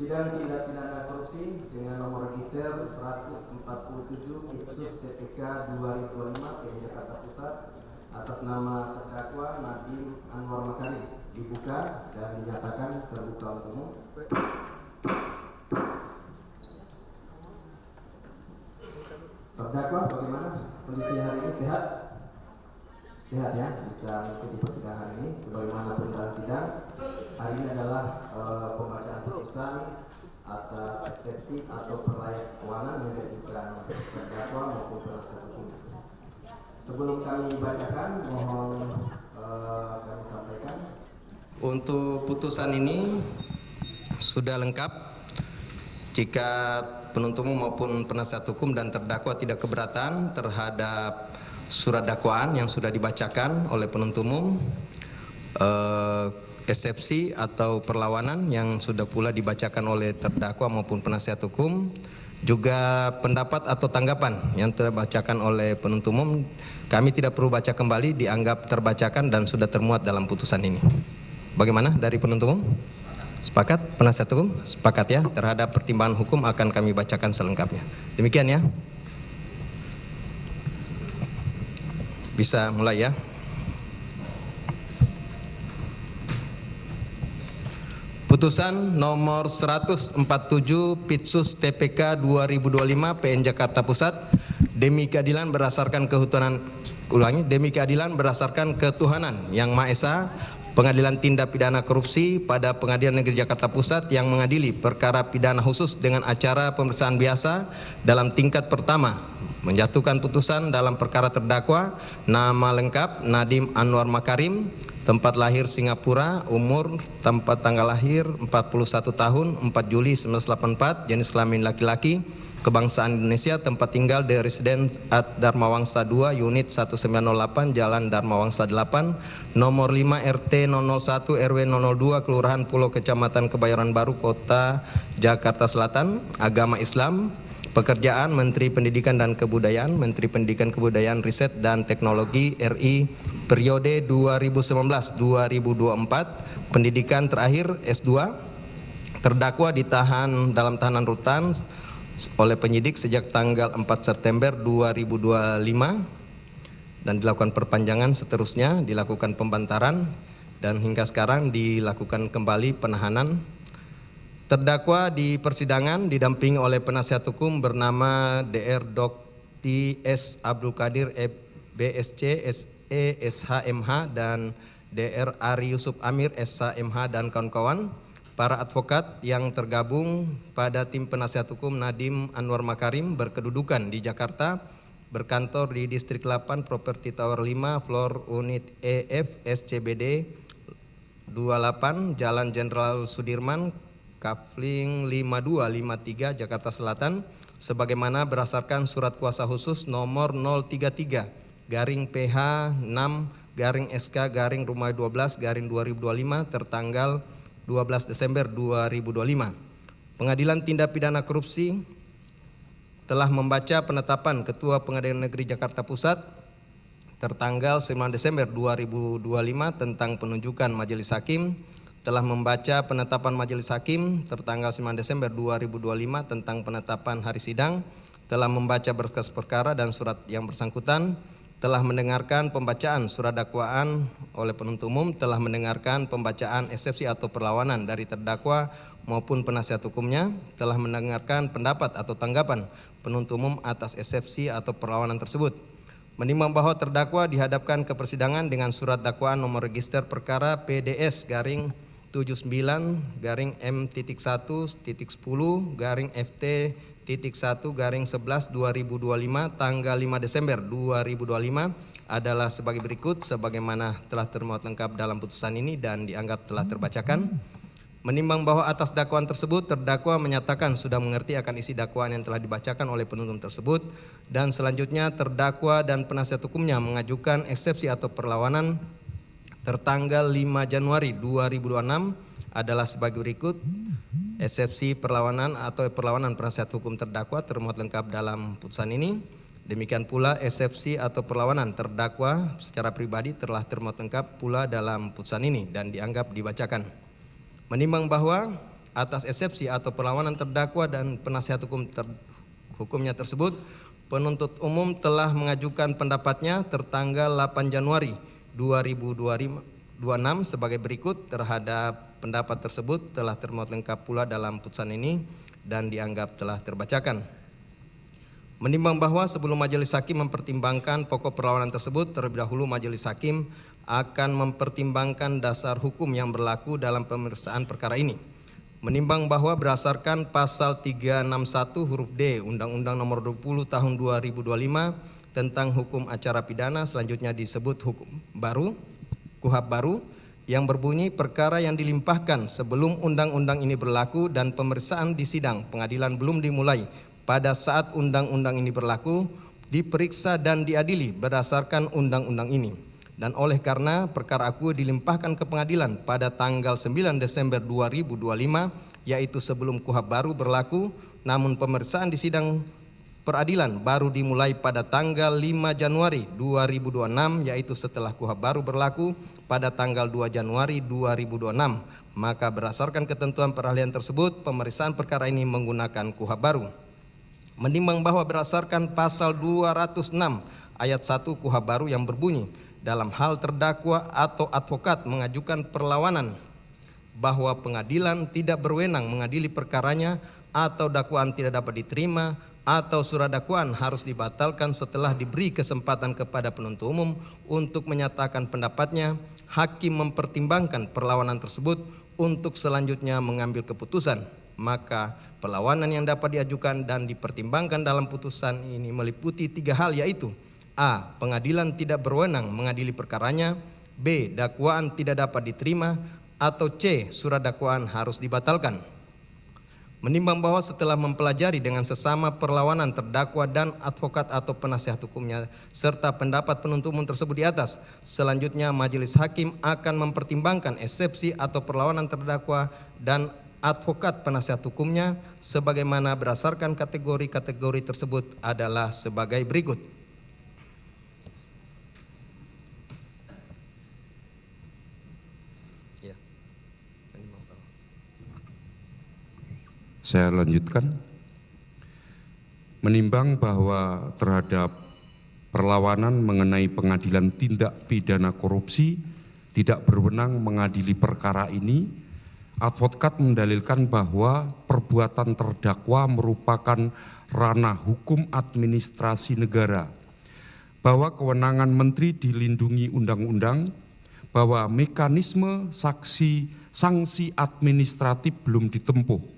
Sidang tindak pidana korupsi dengan nomor register 147 Kipsus TPK 2025 PN Jakarta Pusat atas nama terdakwa Nadiem Anwar Makarim dibuka dan dinyatakan terbuka untuk umum. Terdakwa bagaimana kondisi hari ini? Sehat? Sehat ya, bisa mengikuti persidangan hari ini. Sebagaimana perintah sidang, hari ini adalah pembacaan putusan atas eksepsi atau perlayak keuangan yang diajukan terdakwa maupun penasihat hukum. Sebelum kami bacakan, mohon kami sampaikan. Untuk putusan ini sudah lengkap. Jika penuntut umum maupun penasihat hukum dan terdakwa tidak keberatan terhadap surat dakwaan yang sudah dibacakan oleh penuntut umum, eksepsi atau perlawanan yang sudah pula dibacakan oleh terdakwa maupun penasihat hukum, juga pendapat atau tanggapan yang terbacakan oleh penuntut umum, kami tidak perlu baca kembali, dianggap terbacakan dan sudah termuat dalam putusan ini. Bagaimana dari penuntut umum? Sepakat? Penasihat hukum? Sepakat ya? Terhadap pertimbangan hukum akan kami bacakan selengkapnya. Demikian ya. Bisa mulai ya. Putusan nomor 147 Pitsus TPK 2025 PN Jakarta Pusat demi keadilan berdasarkan ketuhanan yang Maha Esa, Pengadilan Tindak Pidana Korupsi pada Pengadilan Negeri Jakarta Pusat yang mengadili perkara pidana khusus dengan acara pemeriksaan biasa dalam tingkat pertama menjatuhkan putusan dalam perkara terdakwa nama lengkap Nadiem Anwar Makarim, tempat lahir Singapura, umur tempat tanggal lahir 41 tahun 4 Juli 1984, jenis kelamin laki-laki, kebangsaan Indonesia, tempat tinggal The Residence at Dharma Wangsa 2, unit 1908, Jalan Dharma Wangsa 8, nomor 5 RT 001 RW 002, Kelurahan Pulau Kecamatan Kebayoran Baru, Kota Jakarta Selatan, agama Islam, pekerjaan Menteri Pendidikan dan Kebudayaan, Menteri Pendidikan Kebudayaan Riset dan Teknologi RI periode 2019-2024, pendidikan terakhir S2, terdakwa ditahan dalam tahanan rutan oleh penyidik sejak tanggal 4 September 2025 dan dilakukan perpanjangan, seterusnya dilakukan pembantaran dan hingga sekarang dilakukan kembali penahanan. Terdakwa di persidangan didampingi oleh penasihat hukum bernama Dr. Dr. S. Abdul Qadir BSC SE SHMH dan Dr. Ari Yusuf Amir SHMH dan kawan-kawan, para advokat yang tergabung pada tim penasihat hukum Nadiem Anwar Makarim berkedudukan di Jakarta, berkantor di Distrik 8 Property Tower 5 Floor Unit EF SCBD 28 Jalan Jenderal Sudirman Kafling 5253 Jakarta Selatan, sebagaimana berdasarkan surat kuasa khusus nomor 033 garing PH 6 garing SK garing Rumah 12 garing 2025 tertanggal 12 Desember 2025. Pengadilan Tindak Pidana Korupsi telah membaca penetapan Ketua Pengadilan Negeri Jakarta Pusat tertanggal 9 Desember 2025 tentang penunjukan majelis hakim, telah membaca penetapan majelis hakim tertanggal 9 Desember 2025 tentang penetapan hari sidang, telah membaca berkas perkara dan surat yang bersangkutan, telah mendengarkan pembacaan surat dakwaan oleh penuntut umum, telah mendengarkan pembacaan eksepsi atau perlawanan dari terdakwa maupun penasihat hukumnya, telah mendengarkan pendapat atau tanggapan penuntut umum atas eksepsi atau perlawanan tersebut. Menimbang bahwa terdakwa dihadapkan ke persidangan dengan surat dakwaan nomor register perkara PDS garing 79 garing M.1.10 garing FT.1 garing 11 2025 tanggal 5 Desember 2025 adalah sebagai berikut, sebagaimana telah termuat lengkap dalam putusan ini dan dianggap telah terbacakan. Menimbang bahwa atas dakwaan tersebut terdakwa menyatakan sudah mengerti akan isi dakwaan yang telah dibacakan oleh penuntut tersebut, dan selanjutnya terdakwa dan penasihat hukumnya mengajukan eksepsi atau perlawanan tertanggal 5 Januari 2026 adalah sebagai berikut. Eksepsi perlawanan atau perlawanan penasihat hukum terdakwa termuat lengkap dalam putusan ini. Demikian pula eksepsi atau perlawanan terdakwa secara pribadi telah termuat lengkap pula dalam putusan ini dan dianggap dibacakan. Menimbang bahwa atas eksepsi atau perlawanan terdakwa dan penasihat hukumnya tersebut, penuntut umum telah mengajukan pendapatnya tertanggal 8 Januari 2026 sebagai berikut. Terhadap pendapat tersebut telah termuat lengkap pula dalam putusan ini dan dianggap telah terbacakan. Menimbang bahwa sebelum majelis hakim mempertimbangkan pokok perlawanan tersebut, terlebih dahulu majelis hakim akan mempertimbangkan dasar hukum yang berlaku dalam pemeriksaan perkara ini. Menimbang bahwa berdasarkan pasal 361 huruf D Undang-Undang Nomor 20 Tahun 2025 tentang hukum acara pidana, selanjutnya disebut hukum baru, KUHP baru, yang berbunyi perkara yang dilimpahkan sebelum undang-undang ini berlaku dan pemeriksaan di sidang pengadilan belum dimulai pada saat undang-undang ini berlaku, diperiksa dan diadili berdasarkan undang-undang ini. Dan oleh karena perkara aku dilimpahkan ke pengadilan pada tanggal 9 Desember 2025, yaitu sebelum KUHP baru berlaku, namun pemeriksaan di sidang peradilan baru dimulai pada tanggal 5 Januari 2026, yaitu setelah KUHP baru berlaku pada tanggal 2 Januari 2026. Maka berdasarkan ketentuan peralihan tersebut, pemeriksaan perkara ini menggunakan KUHP baru. Menimbang bahwa berdasarkan pasal 206 ayat 1 KUHP baru yang berbunyi, dalam hal terdakwa atau advokat mengajukan perlawanan bahwa pengadilan tidak berwenang mengadili perkaranya atau dakwaan tidak dapat diterima atau surat dakwaan harus dibatalkan setelah diberi kesempatan kepada penuntut umum untuk menyatakan pendapatnya, hakim mempertimbangkan perlawanan tersebut untuk selanjutnya mengambil keputusan. Maka perlawanan yang dapat diajukan dan dipertimbangkan dalam putusan ini meliputi 3 hal, yaitu A. Pengadilan tidak berwenang mengadili perkaranya, B. Dakwaan tidak dapat diterima, atau C. Surat dakwaan harus dibatalkan. Menimbang bahwa setelah mempelajari dengan sesama perlawanan terdakwa dan advokat atau penasihat hukumnya serta pendapat penuntut umum tersebut di atas, selanjutnya majelis hakim akan mempertimbangkan eksepsi atau perlawanan terdakwa dan advokat penasihat hukumnya sebagaimana berdasarkan kategori-kategori tersebut adalah sebagai berikut. Saya lanjutkan. Menimbang bahwa terhadap perlawanan mengenai pengadilan tindak pidana korupsi tidak berwenang mengadili perkara ini, advokat mendalilkan bahwa perbuatan terdakwa merupakan ranah hukum administrasi negara, bahwa kewenangan menteri dilindungi undang-undang, bahwa mekanisme sanksi administratif belum ditempuh,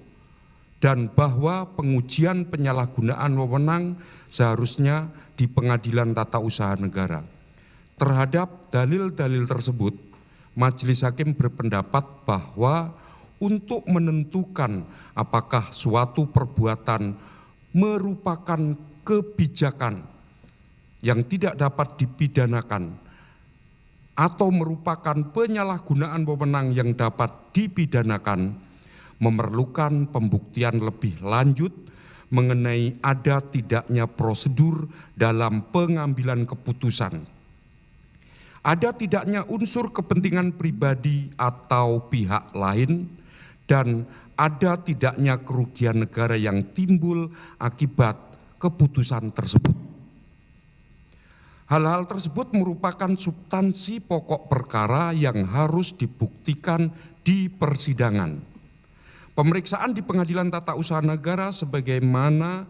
dan bahwa pengujian penyalahgunaan wewenang seharusnya di Pengadilan Tata Usaha Negara. Terhadap dalil-dalil tersebut, majelis hakim berpendapat bahwa untuk menentukan apakah suatu perbuatan merupakan kebijakan yang tidak dapat dipidanakan atau merupakan penyalahgunaan wewenang yang dapat dipidanakan, memerlukan pembuktian lebih lanjut mengenai ada tidaknya prosedur dalam pengambilan keputusan, ada tidaknya unsur kepentingan pribadi atau pihak lain, dan ada tidaknya kerugian negara yang timbul akibat keputusan tersebut. Hal-hal tersebut merupakan substansi pokok perkara yang harus dibuktikan di persidangan. Pemeriksaan di Pengadilan Tata Usaha Negara sebagaimana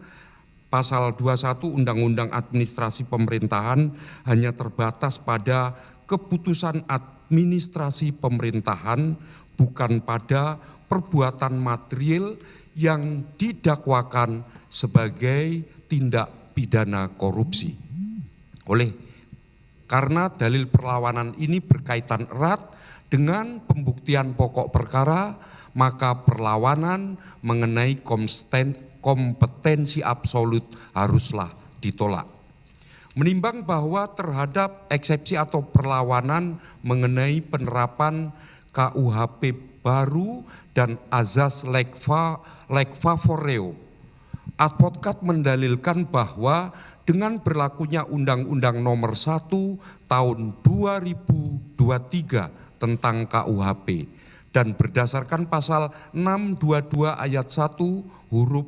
pasal 21 Undang-Undang Administrasi Pemerintahan hanya terbatas pada keputusan administrasi pemerintahan, bukan pada perbuatan material yang didakwakan sebagai tindak pidana korupsi. Karena dalil perlawanan ini berkaitan erat dengan pembuktian pokok perkara, maka perlawanan mengenai kompetensi absolut haruslah ditolak. Menimbang bahwa terhadap eksepsi atau perlawanan mengenai penerapan KUHP baru dan azas leg favoreo, advokat mendalilkan bahwa dengan berlakunya Undang-Undang Nomor 1 Tahun 2023 tentang KUHP dan berdasarkan pasal 622 ayat 1 huruf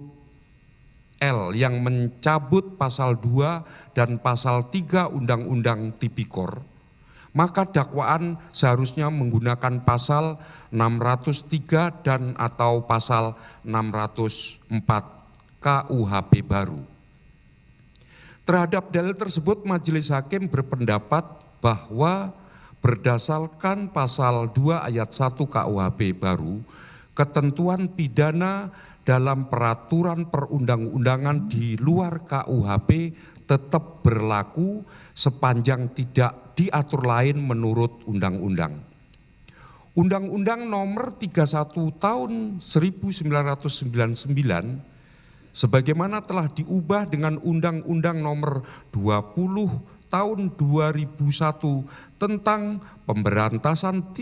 L yang mencabut pasal 2 dan pasal 3 Undang-Undang Tipikor, maka dakwaan seharusnya menggunakan pasal 603 dan atau pasal 604 KUHP baru. Terhadap dalil tersebut, majelis hakim berpendapat bahwa berdasarkan pasal 2 ayat 1 KUHP baru, ketentuan pidana dalam peraturan perundang-undangan di luar KUHP tetap berlaku sepanjang tidak diatur lain menurut undang-undang. Undang-Undang Nomor 31 Tahun 1999 sebagaimana telah diubah dengan Undang-Undang Nomor 20 Tahun 2001 tentang pemberantasan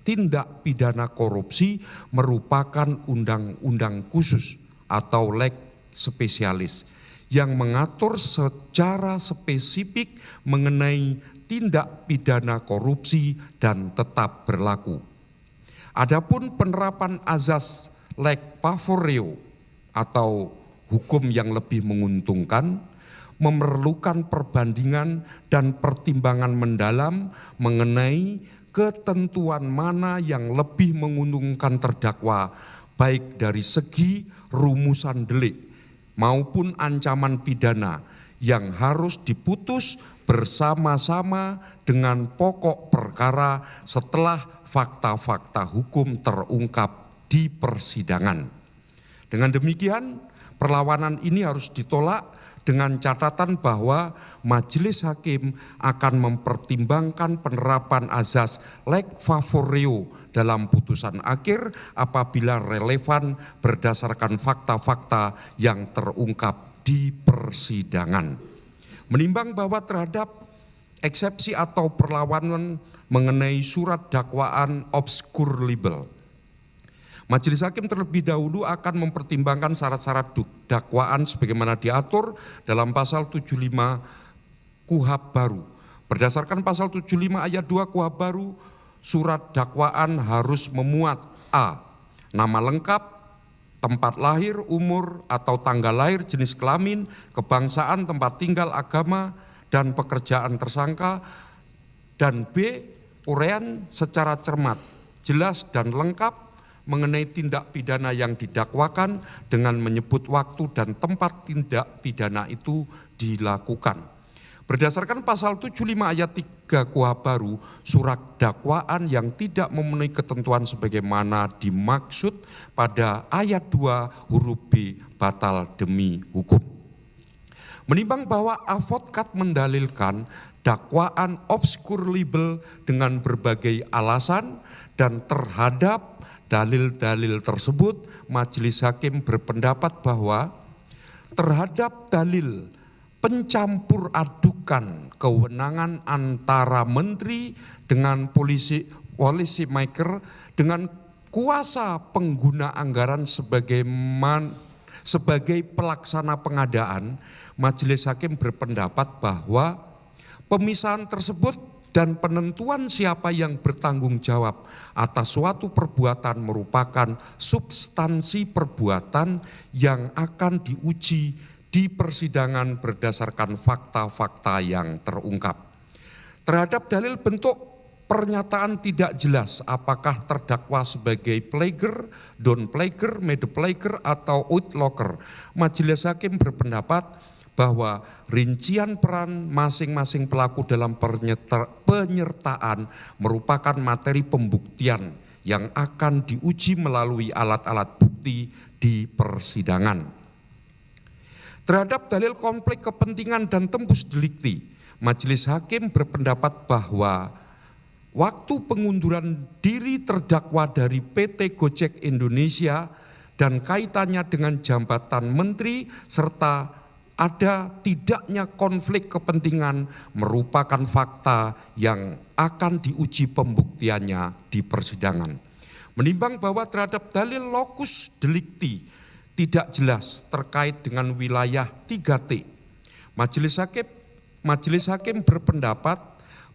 tindak pidana korupsi merupakan undang-undang khusus atau leg spesialis yang mengatur secara spesifik mengenai tindak pidana korupsi dan tetap berlaku. Adapun penerapan azas leg favoreo atau hukum yang lebih menguntungkan memerlukan perbandingan dan pertimbangan mendalam mengenai ketentuan mana yang lebih menguntungkan terdakwa, baik dari segi rumusan delik maupun ancaman pidana yang harus diputus bersama-sama dengan pokok perkara setelah fakta-fakta hukum terungkap di persidangan. Dengan demikian, perlawanan ini harus ditolak dengan catatan bahwa majelis hakim akan mempertimbangkan penerapan azas leg favoreo dalam putusan akhir apabila relevan berdasarkan fakta-fakta yang terungkap di persidangan. Menimbang bahwa terhadap eksepsi atau perlawanan mengenai surat dakwaan obskur libel, majelis hakim terlebih dahulu akan mempertimbangkan syarat-syarat dakwaan sebagaimana diatur dalam pasal 75 KUHP baru. Berdasarkan pasal 75 ayat 2 KUHP baru, surat dakwaan harus memuat A. Nama lengkap, tempat lahir, umur atau tanggal lahir, jenis kelamin, kebangsaan, tempat tinggal, agama, dan pekerjaan tersangka, dan B. Uraian secara cermat, jelas dan lengkap mengenai tindak pidana yang didakwakan dengan menyebut waktu dan tempat tindak pidana itu dilakukan. Berdasarkan pasal 75 ayat 3 KUHP baru, surat dakwaan yang tidak memenuhi ketentuan sebagaimana dimaksud pada ayat 2 huruf B batal demi hukum. Menimbang bahwa advokat mendalilkan dakwaan obskur libel dengan berbagai alasan dan terhadap dalil-dalil tersebut, majelis hakim berpendapat bahwa terhadap dalil pencampur adukan kewenangan antara menteri dengan policy maker dengan kuasa pengguna anggaran sebagai pelaksana pengadaan, majelis hakim berpendapat bahwa pemisahan tersebut dan penentuan siapa yang bertanggung jawab atas suatu perbuatan merupakan substansi perbuatan yang akan diuji di persidangan berdasarkan fakta-fakta yang terungkap. Terhadap dalil bentuk pernyataan tidak jelas apakah terdakwa sebagai plagier, down plagier, made plagier, atau outlocker, majelis hakim berpendapat bahwa rincian peran masing-masing pelaku dalam penyertaan merupakan materi pembuktian yang akan diuji melalui alat-alat bukti di persidangan. Terhadap dalil konflik kepentingan dan tembus delikti, majelis hakim berpendapat bahwa waktu pengunduran diri terdakwa dari PT Gojek Indonesia dan kaitannya dengan jabatan menteri serta ada tidaknya konflik kepentingan merupakan fakta yang akan diuji pembuktiannya di persidangan. Menimbang bahwa terhadap dalil lokus delikti tidak jelas terkait dengan wilayah 3T, majelis hakim berpendapat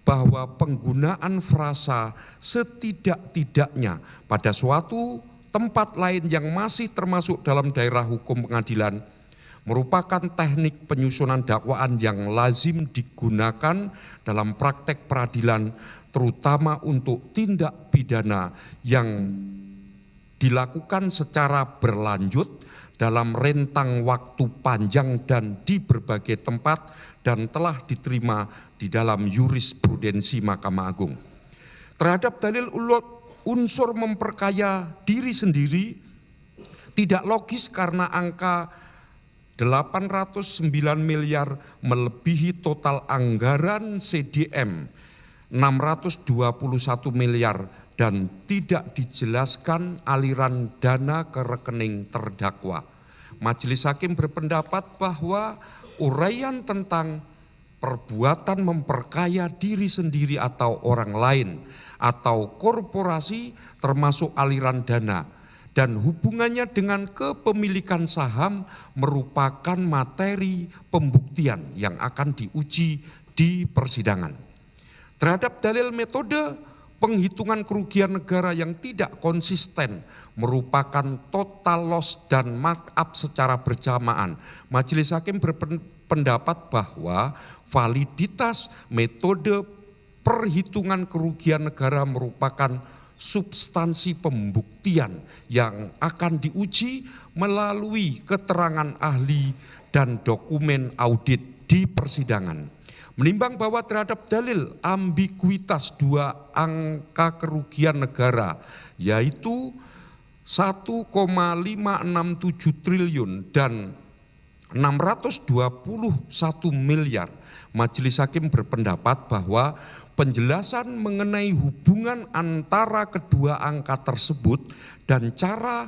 bahwa penggunaan frasa setidak-tidaknya pada suatu tempat lain yang masih termasuk dalam daerah hukum pengadilan merupakan teknik penyusunan dakwaan yang lazim digunakan dalam praktek peradilan, terutama untuk tindak pidana yang dilakukan secara berlanjut dalam rentang waktu panjang dan di berbagai tempat dan telah diterima di dalam jurisprudensi Mahkamah Agung. Terhadap dalil unsur memperkaya diri sendiri tidak logis karena angka 809 miliar melebihi total anggaran CDM 621 miliar dan tidak dijelaskan aliran dana ke rekening terdakwa. Majelis Hakim berpendapat bahwa uraian tentang perbuatan memperkaya diri sendiri atau orang lain atau korporasi termasuk aliran dana dan hubungannya dengan kepemilikan saham merupakan materi pembuktian yang akan diuji di persidangan. Terhadap dalil metode penghitungan kerugian negara yang tidak konsisten merupakan total loss dan markup secara bersamaan. Majelis Hakim berpendapat bahwa validitas metode perhitungan kerugian negara merupakan substansi pembuktian yang akan diuji melalui keterangan ahli dan dokumen audit di persidangan. Menimbang bahwa terhadap dalil ambiguitas dua angka kerugian negara yaitu 1,567 triliun dan 621 miliar, Majelis Hakim berpendapat bahwa penjelasan mengenai hubungan antara kedua angka tersebut dan cara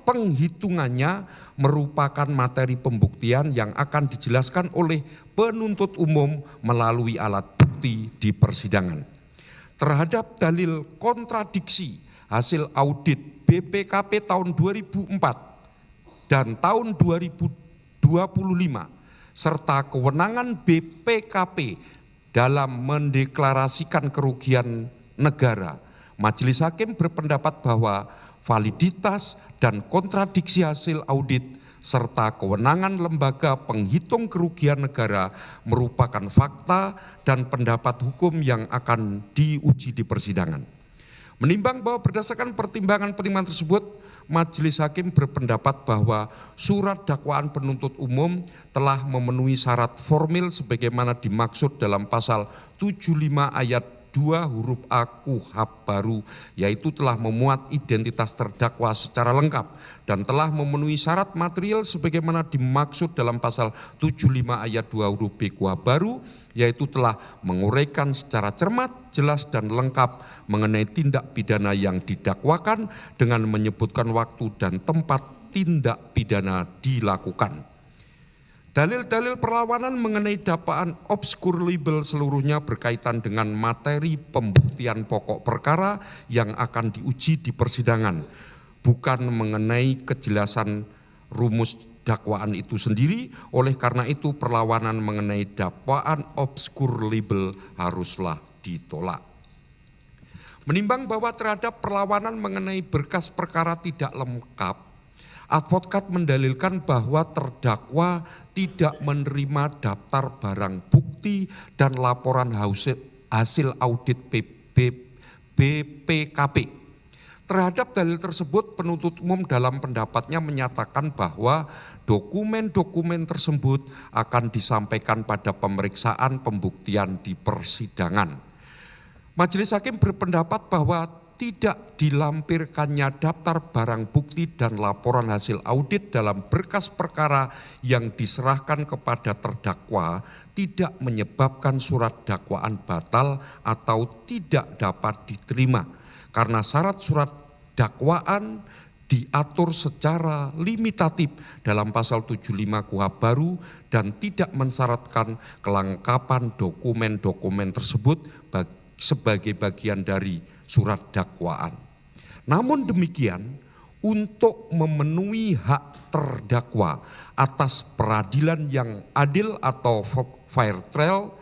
penghitungannya merupakan materi pembuktian yang akan dijelaskan oleh penuntut umum melalui alat bukti di persidangan. Terhadap dalil kontradiksi hasil audit BPKP tahun 2004 dan tahun 2025 serta kewenangan BPKP dalam mendeklarasikan kerugian negara, Majelis Hakim berpendapat bahwa validitas dan kontradiksi hasil audit serta kewenangan lembaga penghitung kerugian negara merupakan fakta dan pendapat hukum yang akan diuji di persidangan. Menimbang bahwa berdasarkan pertimbangan-pertimbangan tersebut, Majelis Hakim berpendapat bahwa surat dakwaan penuntut umum telah memenuhi syarat formil sebagaimana dimaksud dalam pasal 75 ayat 2 huruf A KUHP baru, yaitu telah memuat identitas terdakwa secara lengkap dan telah memenuhi syarat material sebagaimana dimaksud dalam pasal 75 ayat 2 huruf B KUHP baru, yaitu telah menguraikan secara cermat, jelas dan lengkap mengenai tindak pidana yang didakwakan dengan menyebutkan waktu dan tempat tindak pidana dilakukan. Dalil-dalil perlawanan mengenai dakwaan obskur libel seluruhnya berkaitan dengan materi pembuktian pokok perkara yang akan diuji di persidangan, bukan mengenai kejelasan rumus dakwaan itu sendiri. Oleh karena itu perlawanan mengenai dakwaan obskur libel haruslah ditolak. Menimbang bahwa terhadap perlawanan mengenai berkas perkara tidak lengkap, advokat mendalilkan bahwa terdakwa tidak menerima daftar barang bukti dan laporan hasil audit BPKP. Terhadap dalil tersebut, penuntut umum dalam pendapatnya menyatakan bahwa dokumen-dokumen tersebut akan disampaikan pada pemeriksaan pembuktian di persidangan. Majelis Hakim berpendapat bahwa tidak dilampirkannya daftar barang bukti dan laporan hasil audit dalam berkas perkara yang diserahkan kepada terdakwa tidak menyebabkan surat dakwaan batal atau tidak dapat diterima, karena syarat surat dakwaan diatur secara limitatif dalam pasal 75 KUHP baru dan tidak mensyaratkan kelengkapan dokumen-dokumen tersebut sebagai bagian dari surat dakwaan. Namun demikian, untuk memenuhi hak terdakwa atas peradilan yang adil atau fair trial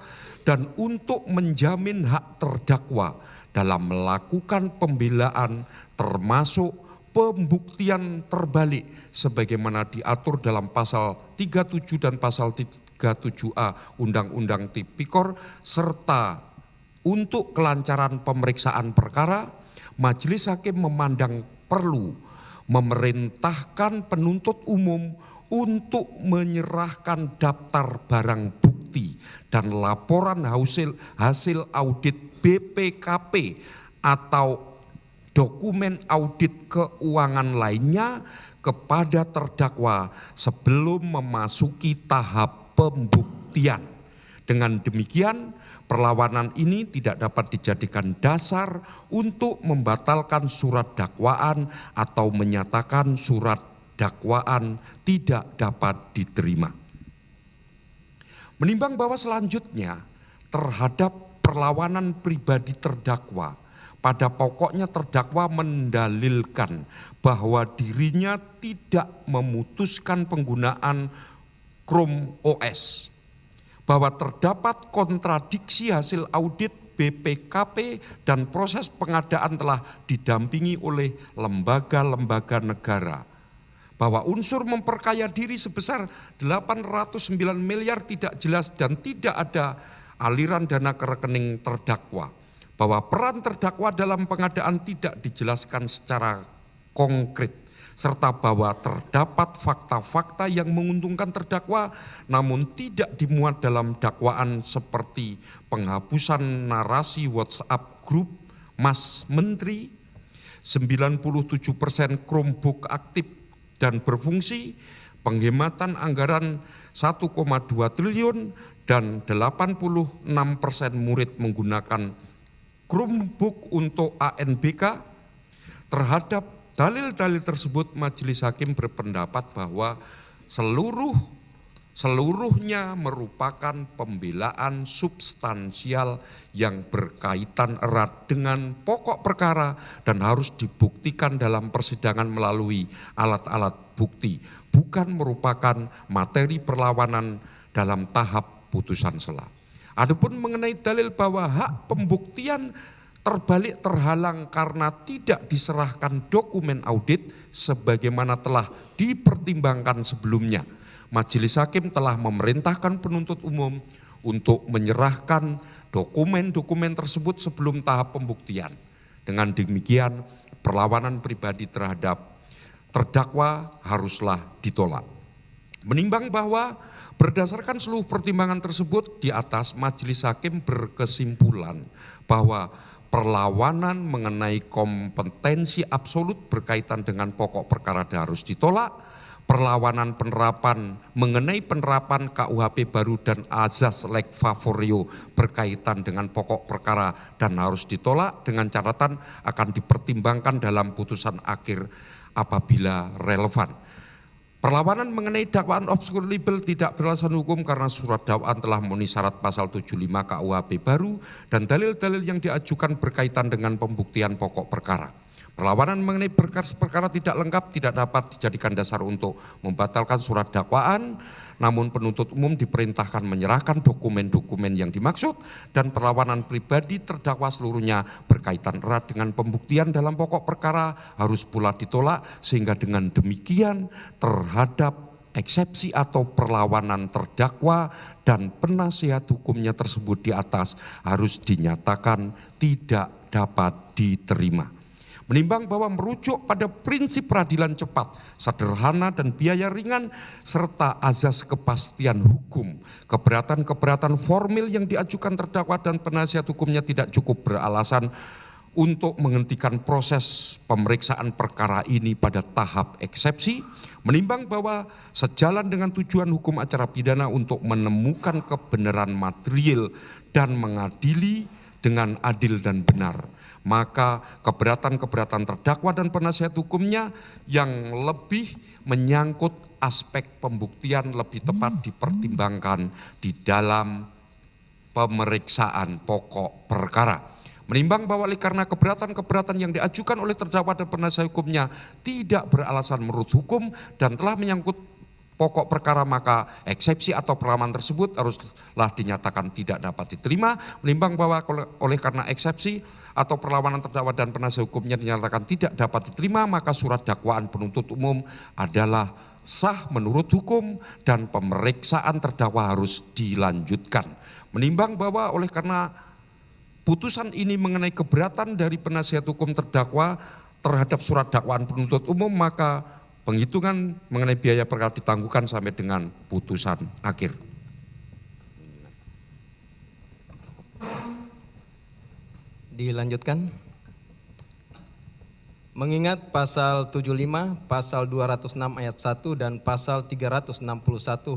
dan untuk menjamin hak terdakwa dalam melakukan pembelaan termasuk pembuktian terbalik sebagaimana diatur dalam pasal 37 dan pasal 37A Undang-Undang Tipikor, serta untuk kelancaran pemeriksaan perkara, majelis hakim memandang perlu memerintahkan penuntut umum untuk menyerahkan daftar barang bukti dan laporan hasil audit BPKP atau dokumen audit keuangan lainnya kepada terdakwa sebelum memasuki tahap pembuktian. Dengan demikian, perlawanan ini tidak dapat dijadikan dasar untuk membatalkan surat dakwaan atau menyatakan surat dakwaan tidak dapat diterima. Menimbang bahwa selanjutnya terhadap perlawanan pribadi terdakwa, pada pokoknya terdakwa mendalilkan bahwa dirinya tidak memutuskan penggunaan Chrome OS, bahwa terdapat kontradiksi hasil audit BPKP dan proses pengadaan telah didampingi oleh lembaga-lembaga negara, bahwa unsur memperkaya diri sebesar 809 miliar tidak jelas dan tidak ada aliran dana ke rekening terdakwa, bahwa peran terdakwa dalam pengadaan tidak dijelaskan secara konkret, serta bahwa terdapat fakta-fakta yang menguntungkan terdakwa namun tidak dimuat dalam dakwaan seperti penghapusan narasi WhatsApp grup Mas Menteri, 97% Chromebook aktif dan berfungsi, penghematan anggaran 1,2 triliun dan 86% murid menggunakan Chromebook untuk ANBK. Terhadap dalil-dalil tersebut, majelis hakim berpendapat bahwa seluruhnya merupakan pembelaan substansial yang berkaitan erat dengan pokok perkara dan harus dibuktikan dalam persidangan melalui alat-alat bukti, bukan merupakan materi perlawanan dalam tahap putusan sela. Adapun mengenai dalil bahwa hak pembuktian terbalik terhalang karena tidak diserahkan dokumen audit sebagaimana telah dipertimbangkan sebelumnya, majelis hakim telah memerintahkan penuntut umum untuk menyerahkan dokumen-dokumen tersebut sebelum tahap pembuktian. Dengan demikian, perlawanan pribadi terhadap terdakwa haruslah ditolak. Menimbang bahwa berdasarkan seluruh pertimbangan tersebut di atas, majelis hakim berkesimpulan bahwa perlawanan mengenai kompetensi absolut berkaitan dengan pokok perkara harus ditolak, perlawanan mengenai penerapan KUHP baru dan azas leg favorio berkaitan dengan pokok perkara dan harus ditolak dengan catatan akan dipertimbangkan dalam putusan akhir apabila relevan. Perlawanan mengenai dakwaan obskur libel tidak beralasan hukum karena surat dakwaan telah memenuhi syarat pasal 75 KUHP baru dan dalil-dalil yang diajukan berkaitan dengan pembuktian pokok perkara. Perlawanan mengenai perkara tidak lengkap tidak dapat dijadikan dasar untuk membatalkan surat dakwaan, namun penuntut umum diperintahkan menyerahkan dokumen-dokumen yang dimaksud dan perlawanan pribadi terdakwa seluruhnya berkaitan erat dengan pembuktian dalam pokok perkara harus pula ditolak, sehingga dengan demikian terhadap eksepsi atau perlawanan terdakwa dan penasihat hukumnya tersebut di atas harus dinyatakan tidak dapat diterima. Menimbang bahwa merujuk pada prinsip peradilan cepat, sederhana dan biaya ringan, serta azas kepastian hukum, keberatan-keberatan formil yang diajukan terdakwa dan penasihat hukumnya tidak cukup beralasan untuk menghentikan proses pemeriksaan perkara ini pada tahap eksepsi, menimbang bahwa sejalan dengan tujuan hukum acara pidana untuk menemukan kebenaran material dan mengadili dengan adil dan benar, maka keberatan-keberatan terdakwa dan penasihat hukumnya yang lebih menyangkut aspek pembuktian lebih tepat dipertimbangkan di dalam pemeriksaan pokok perkara. Menimbang bahwa karena keberatan-keberatan yang diajukan oleh terdakwa dan penasihat hukumnya tidak beralasan menurut hukum dan telah menyangkut pokok perkara, maka eksepsi atau perlawanan tersebut haruslah dinyatakan tidak dapat diterima. Menimbang bahwa oleh karena eksepsi atau perlawanan terdakwa dan penasihat hukumnya dinyatakan tidak dapat diterima, maka surat dakwaan penuntut umum adalah sah menurut hukum dan pemeriksaan terdakwa harus dilanjutkan. Menimbang bahwa oleh karena putusan ini mengenai keberatan dari penasihat hukum terdakwa terhadap surat dakwaan penuntut umum, maka penghitungan mengenai biaya perkara ditangguhkan sampai dengan putusan akhir. Dilanjutkan. Mengingat pasal 75, pasal 206 ayat 1 dan pasal 361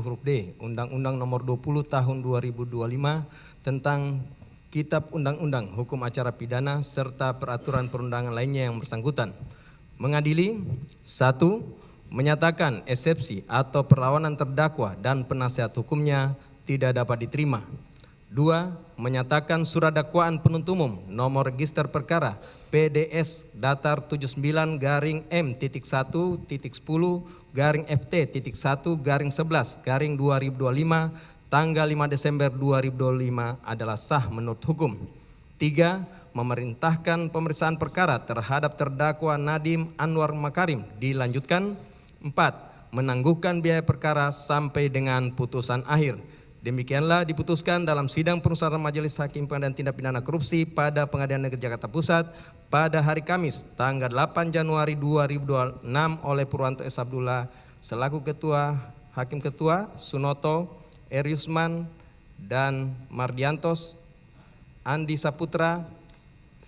huruf D Undang-Undang Nomor 20 Tahun 2025 tentang Kitab Undang-Undang Hukum Acara Pidana serta peraturan perundangan lainnya yang bersangkutan, mengadili 1. Menyatakan eksepsi atau perlawanan terdakwa dan penasihat hukumnya tidak dapat diterima. 2. Menyatakan surat dakwaan penuntut umum nomor register perkara PDS datar 79-M.10-FT.1-11-11 tanggal 5 Desember 2025 adalah sah menurut hukum. 3. Memerintahkan pemeriksaan perkara terhadap terdakwa Nadiem Anwar Makarim dilanjutkan. 4. Menangguhkan biaya perkara sampai dengan putusan akhir. Demikianlah diputuskan dalam sidang perusahaan Majelis Hakim Pengadilan Tindak Pidana Korupsi pada Pengadilan Negeri Jakarta Pusat pada hari Kamis tanggal 8 Januari 2026 oleh Purwanto S. Abdullah selaku Ketua, Hakim Ketua, Sunoto, Eriusman, dan Mardiantos, Andi Saputra,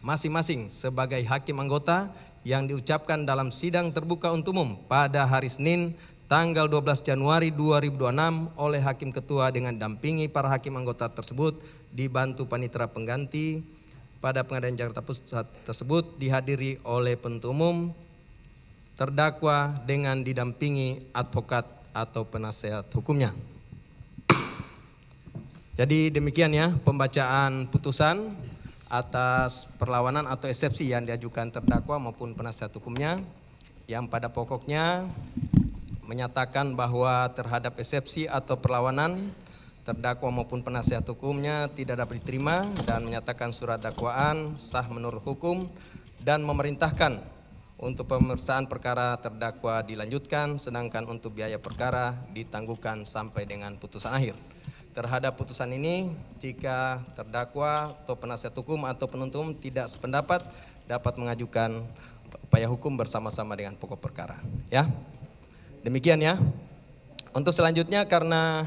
masing-masing sebagai hakim anggota yang diucapkan dalam sidang terbuka untuk umum pada hari Senin tanggal 12 Januari 2026 oleh Hakim Ketua dengan dampingi para hakim anggota tersebut dibantu panitera pengganti pada Pengadilan Jakarta Pusat tersebut dihadiri oleh penuntut umum, terdakwa dengan didampingi advokat atau penasehat hukumnya. Jadi demikian ya pembacaan putusan atas perlawanan atau eksepsi yang diajukan terdakwa maupun penasehat hukumnya, yang pada pokoknya menyatakan bahwa terhadap eksepsi atau perlawanan terdakwa maupun penasihat hukumnya tidak dapat diterima dan menyatakan surat dakwaan sah menurut hukum dan memerintahkan untuk pemeriksaan perkara terdakwa dilanjutkan, sedangkan untuk biaya perkara ditangguhkan sampai dengan putusan akhir. Terhadap putusan ini, jika terdakwa atau penasihat hukum atau penuntut umum tidak sependapat, dapat mengajukan upaya hukum bersama-sama dengan pokok perkara. Ya. Demikian ya. Untuk selanjutnya karena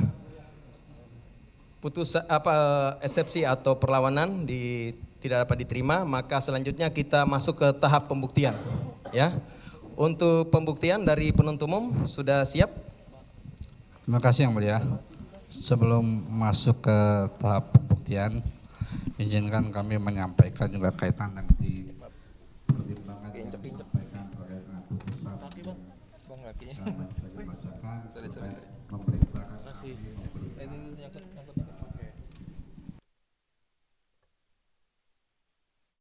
putusan eksepsi atau perlawanan tidak dapat diterima, maka selanjutnya kita masuk ke tahap pembuktian. Ya. Untuk pembuktian dari penuntut umum sudah siap? Terima kasih Yang Mulia. Sebelum masuk ke tahap pembuktian, izinkan kami menyampaikan juga kaitan dengan pertimbangan yang disampaikan terkait dengan putusan. Memerintahkan kami